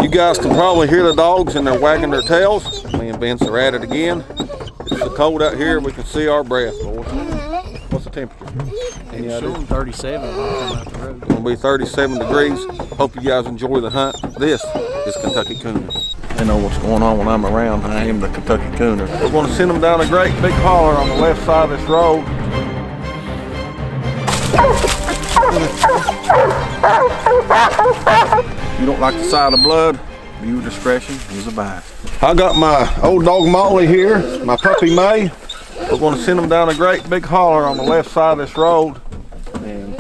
You guys can probably hear the dogs and they're wagging their tails. Me and Vince are at it again. It's so cold out here, we can see our breath, boys. What's the temperature? It's showing 37 when I come out the road. It's gonna be 37 degrees. Hope you guys enjoy the hunt. This is Kentucky Cooner. They know what's going on when I'm around. I am the Kentucky Cooner. We're gonna send them down a great big holler on the left side of this road. If you don't like the sight of blood, viewer discretion is advised. I got my old dog Molly here, my puppy May. We're going to send them down a great big holler on the left side of this road, and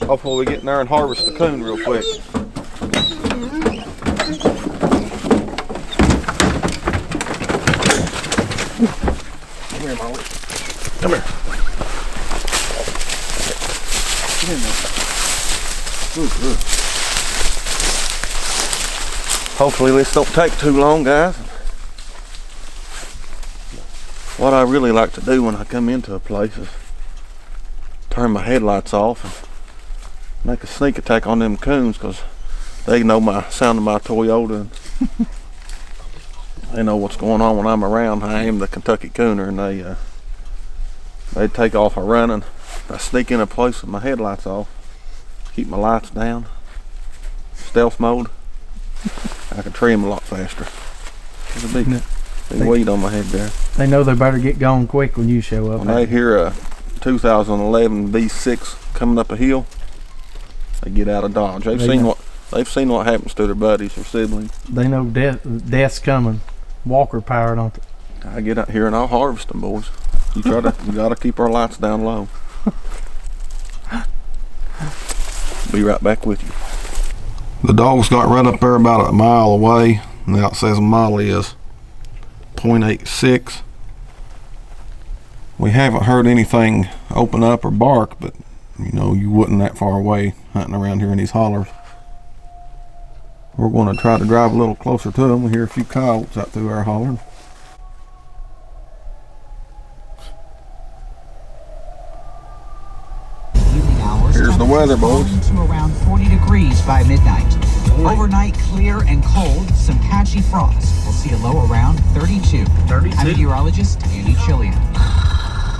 hopefully we get in there and harvest the coon real quick. Come here, Molly. Come here. Come here, Molly. Good. Hopefully this don't take too long, guys. What I really like to do when I come into a place is turn my headlights off and make a sneak attack on them coons, because they know my sound of my Toyota. They know what's going on when I'm around. I am the Kentucky Cooner, and they take off a running. I sneak in a place with my headlights off, keep my lights down, stealth mode. I can tree them a lot faster. There's a big weight on my head there. They know they better get going quick when you show up. When they hear a 2011 V6 coming up a hill, they get out of Dodge. They've seen what happens to their buddies or siblings. They know death's coming. Walker power, don't they? I get out here and I'll harvest them, boys. We gotta keep our lights down low. Be right back with you. The dogs got right up there about a mile away. Now it says Molly is 0.86. We haven't heard anything open up or bark, but you know, you wouldn't that far away hunting around here in these hollers. We're going to try to drive a little closer to them. We hear a few coyotes out through our holler. Here's the weather, boys. To around 40 degrees by midnight. Overnight, clear and cold, some patchy frost. We'll see a low around 32. I'm meteorologist Andy Chillian.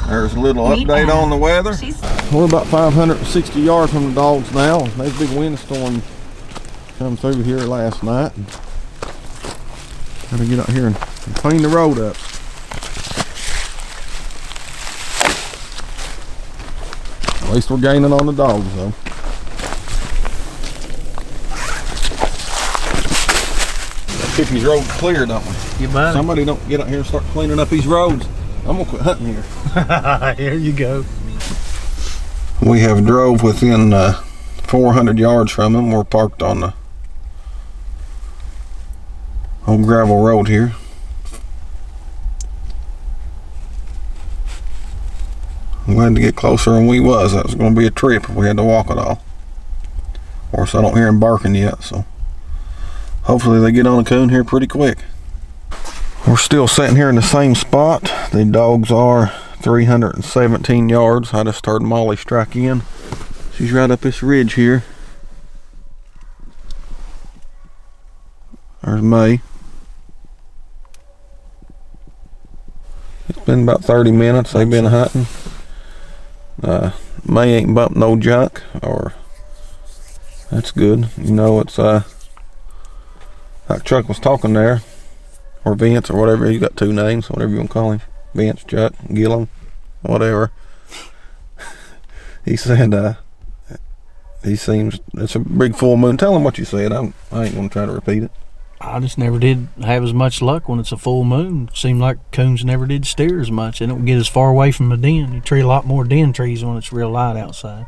There's a little update on the weather. We're about 560 yards from the dogs now. There's a big windstorm come through here last night. Gotta get out here and clean the road up. At least we're gaining on the dogs, though. Keep these roads clear, don't we? You might. Somebody don't get out here and start cleaning up these roads. I'm gonna quit hunting here. Here you go. We have drove within 400 yards from them. We're parked on the old gravel road here. I'm glad to get closer than we was. That was going to be a trip if we had to walk it all. Of course, I don't hear them barking yet, so hopefully they get on a coon here pretty quick. We're still sitting here in the same spot. The dogs are 317 yards. I just heard Molly strike in. She's right up this ridge here. There's May. It's been about 30 minutes they've been hunting. May ain't bumped no junk, or that's good. You know, it's like Chuck was talking there, or Vince, or whatever. He's got two names, whatever you want to call him. Vince, Chuck, Gillum, whatever. He said he seems, it's a big full moon. Tell him what you said. I ain't gonna try to repeat it. I just never did have as much luck when it's a full moon. Seemed like coons never did steer as much. They don't get as far away from the den. You tree a lot more den trees when it's real light outside.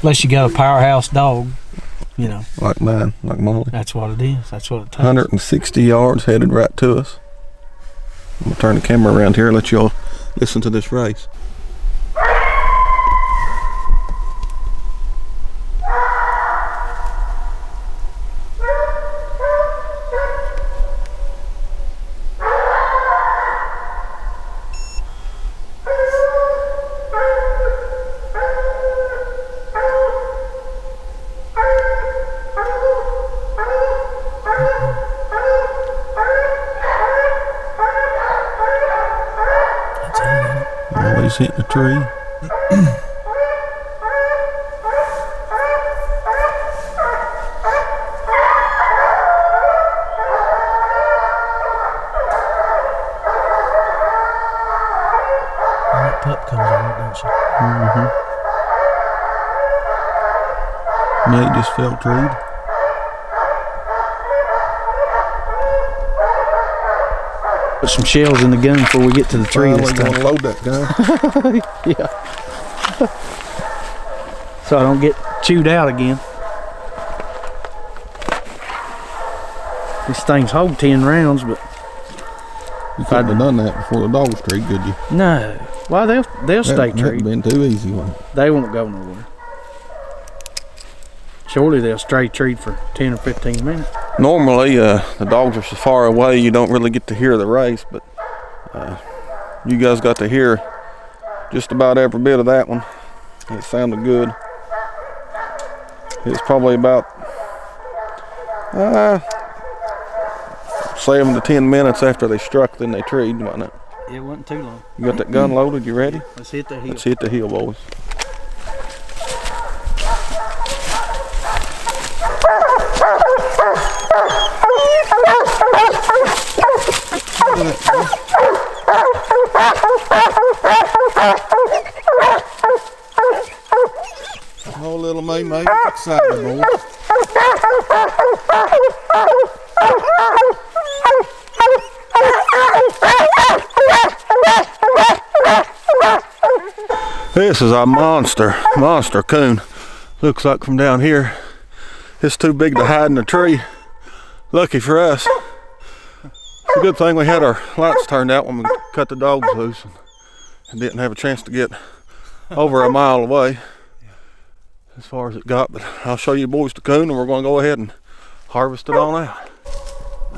Unless you got a powerhouse dog, you know. Like mine, like Molly. That's what it is. That's what it takes. 160 yards headed right to us. I'm gonna turn the camera around here and let y'all listen to this race. just hitting a tree. And that pup comes on, don't she? Nate just felt treed. Put some shells in the gun before we get to the tree this Finally time. gonna load that gun. Yeah. So I don't get chewed out again. These things hold 10 rounds, but You couldn't have done that before the dogs treed, could you? no. Well, they'll stay That'd treed. been too easy one. They won't go nowhere. Surely they'll stay treed for 10 or 15 minutes. Normally, the dogs are so far away you don't really get to hear the race, but you guys got to hear just about every bit of that one. It sounded good. It was probably about 7 to 10 minutes after they struck, then they treed, wasn't it? It wasn't too long. You got that gun loaded? You ready? Let's hit the hill. Let's hit the hill, boys. Oh, little May May, excited, boys. This is a monster coon. Looks like from down here, it's too big to hide in a tree. Lucky for us. It's a good thing we had our lights turned out when we cut the dogs loose and didn't have a chance to get over a mile away as far as it got. But I'll show you boys the coon, and we're going to go ahead and harvest it on out.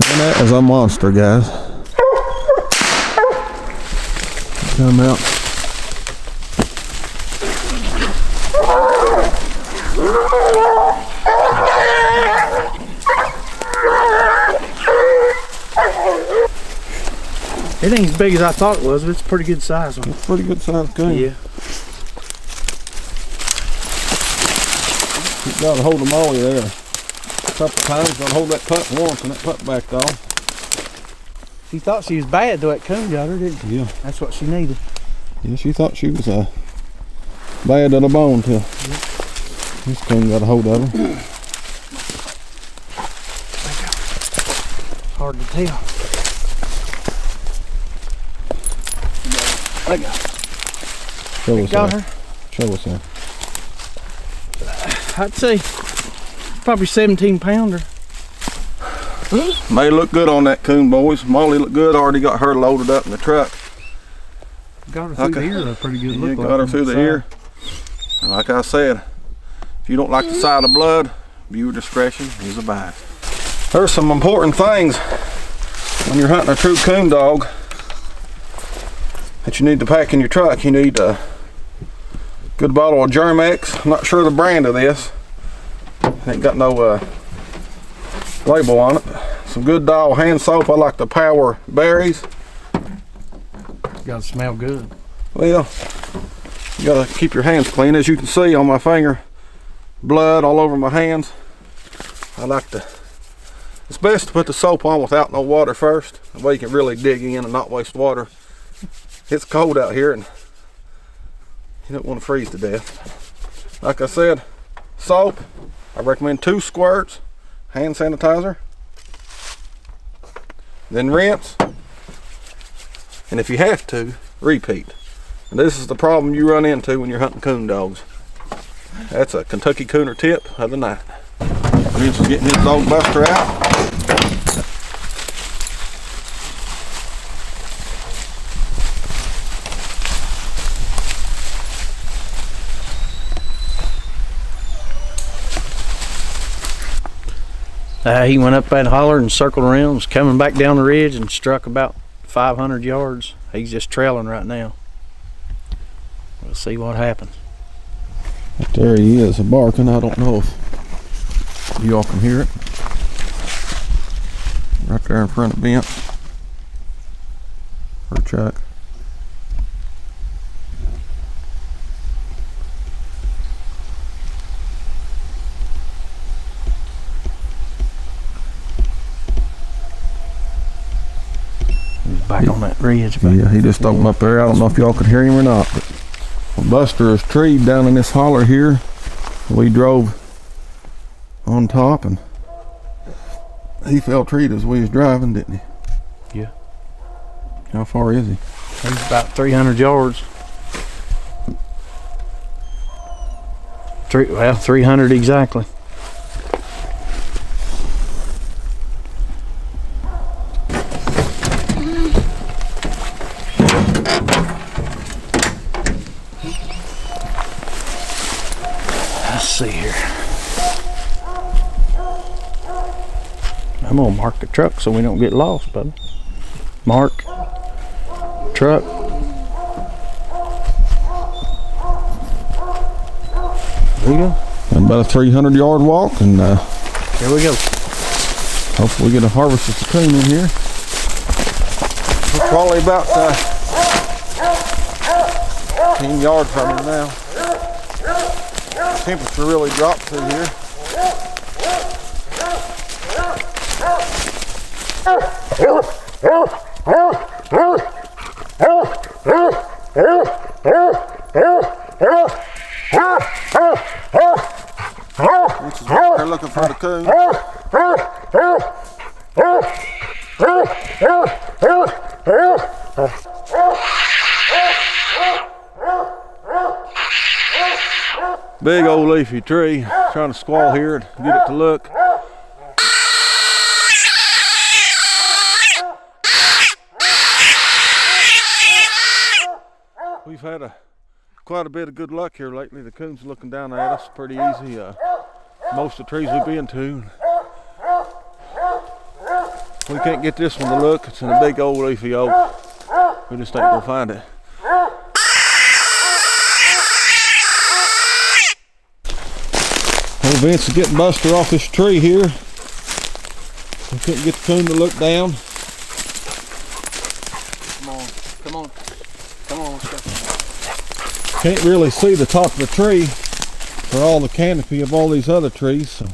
And that is a monster, guys. Come out. It ain't as big as I thought it was, but it's a pretty good size one. It's a pretty good size coon. Yeah. You gotta hold them all there. A couple times, gotta hold that pup once and that pup backed off. She thought she was bad though, that coon got her, didn't she? Yeah. That's what she needed. Yeah, she thought she was bad to the bone till this coon got a hold of her. Hard to tell. I got Show us got that. her. Show us that. I'd say probably 17 pounder. May look good on that coon, boys. Molly looked good. Already got her loaded up in the truck. Got her through the ear, a pretty good look. Got her through the ear. And like I said, if you don't like the sight of blood, viewer discretion is advised. There's some important things when you're hunting a true coon dog that you need to pack in your truck. You need a good bottle of Germ-X. I'm not sure the brand of this. Ain't got no label on it. Some good dial hand soap. I like the Power Berries. Gotta smell good. Well, you gotta keep your hands clean. As you can see on my finger, blood all over my hands. It's best to put the soap on without no water first. That way you can really dig in and not waste water. It's cold out here and you don't want to freeze to death. Like I said, soap. I recommend 2 squirts. Hand sanitizer. Then rinse. And if you have to, repeat. And this is the problem you run into when you're hunting coon dogs. That's a Kentucky Cooner tip of the night. Vince is getting his dog buster out. He went up that holler and circled around, was coming back down the ridge and struck about 500 yards. He's just trailing right now. We'll see what happens. There he is, barking. I don't know if you all can hear it. Right there in front of Vince. Or Chuck. back on that ridge. Back. Yeah, he just stopped up there. I don't know if y'all could hear him or not. But Buster is treed down in this holler here. We drove on top and he fell treed as we was driving, didn't he? Yeah. How far is he? He's about 300 yards. 300 exactly. Let's see here. I'm gonna mark the truck so we don't get lost, buddy. Mark truck. There you go. And about a 300-yard walk, and Here we go. hopefully we get a harvest of coon in here. We're probably about 10 yards from him now. The temperature really dropped through here. They're looking for the coon. Big old leafy tree. Trying to squall here and get it to look. We've had quite a bit of good luck here lately. The coon's looking down at us pretty easy. Most of the trees we've been to. We can't get this one to look. It's in a big old leafy oak. We just ain't gonna find it. Old Vince is getting Buster off this tree here. We couldn't get the coon to look down. Come on, let's go. Can't really see the top of the tree for all the canopy of all these other trees. So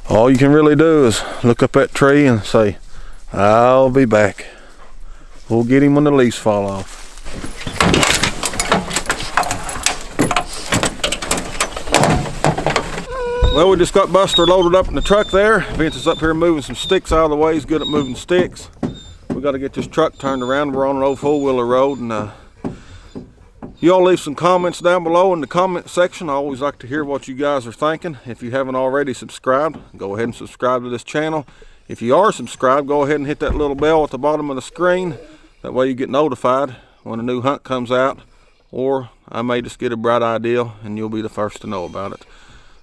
all you can really do is look up that tree and say, I'll be back. We'll get him when the leaves fall off. Well, we just got Buster loaded up in the truck there. Vince is up here moving some sticks out of the way. He's good at moving sticks. We got to get this truck turned around. We're on an old four-wheeler road, and y'all leave some comments down below in the comment section. I always like to hear what you guys are thinking. If you haven't already subscribed, go ahead and subscribe to this channel. If you are subscribed, go ahead and hit that little bell at the bottom of the screen. That way you get notified when a new hunt comes out, or I may just get a bright idea and you'll be the first to know about it.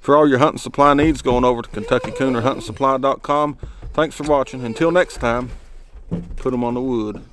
For all your hunting supply needs, going over to KentuckyCoon.com. Thanks for watching. Until next time, put them on the wood.